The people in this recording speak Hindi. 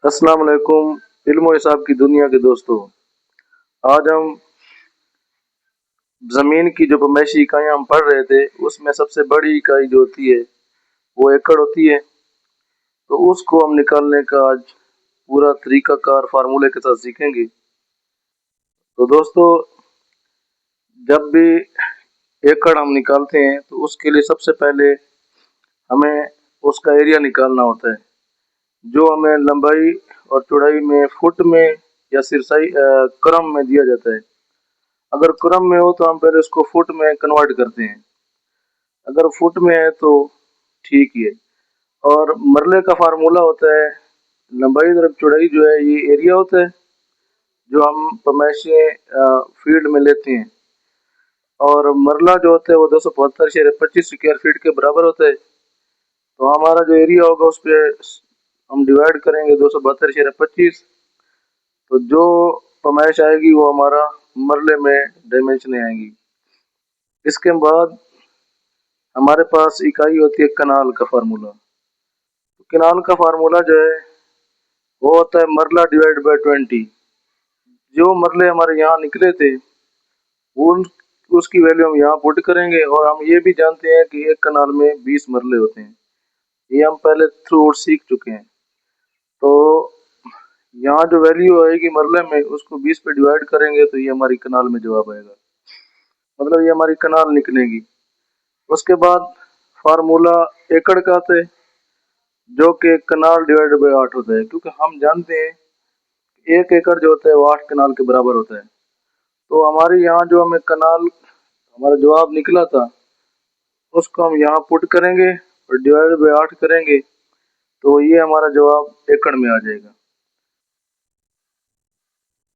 अस्सलाम वालेकुम। इल्म हिसाब की दुनिया के दोस्तों, आज हम ज़मीन की जो पैमाइशी इकाइयाँ हम पढ़ रहे थे, उसमें सबसे बड़ी इकाई जो होती है वो एकड़ होती है। तो उसको हम निकालने का आज पूरा तरीकाकार फार्मूले के साथ सीखेंगे। तो दोस्तों, जब भी एकड़ हम निकालते हैं तो उसके लिए सबसे पहले हमें उसका एरिया निकालना होता है, जो हमें लंबाई और चौड़ाई में फुट में या सिरसाई क्रम में दिया जाता है। अगर क्रम में हो तो हम पहले उसको फुट में कन्वर्ट करते हैं, अगर फुट में है तो ठीक ही है। और मरले का फार्मूला होता है लंबाई तरफ चौड़ाई जो है ये एरिया होता है, जो हम पैमाइशी फील्ड में लेते हैं। और मरला जो होता है वो 275/25 स्क्वायर फीट के बराबर होता है। तो हमारा जो एरिया होगा उस पर हम डिवाइड करेंगे 272/25। तो जो पैमाइश आएगी वो हमारा मरले में डायमेंशन आएंगी। इसके बाद हमारे पास इकाई होती है कनाल का फार्मूला। तो कनाल का फार्मूला जो है वो होता है मरला डिवाइड बाय 20। जो मरले हमारे यहाँ निकले थे उन उसकी वैल्यू हम यहाँ पुट करेंगे। और हम ये भी जानते हैं कि एक कनाल में 20 मरले होते हैं, ये हम पहले थ्रू आउट सीख चुके हैं। तो यहाँ जो वैल्यू आएगी मरले में उसको 20 पे डिवाइड करेंगे तो ये हमारी कनाल में जवाब आएगा, मतलब ये हमारी कनाल निकलेगी। उसके बाद फार्मूला एकड़ का आता है, जो कि कनाल डिवाइड बाय 8 होता है, क्योंकि हम जानते हैं 1 एकड़ जो होता है वो 8 कनाल के बराबर होता है। तो हमारे यहाँ जो हमें कनाल हमारा जवाब निकला था उसको हम यहाँ पुट करेंगे और डिवाइड बाय 8 करेंगे तो ये हमारा जवाब एकड़ में आ जाएगा।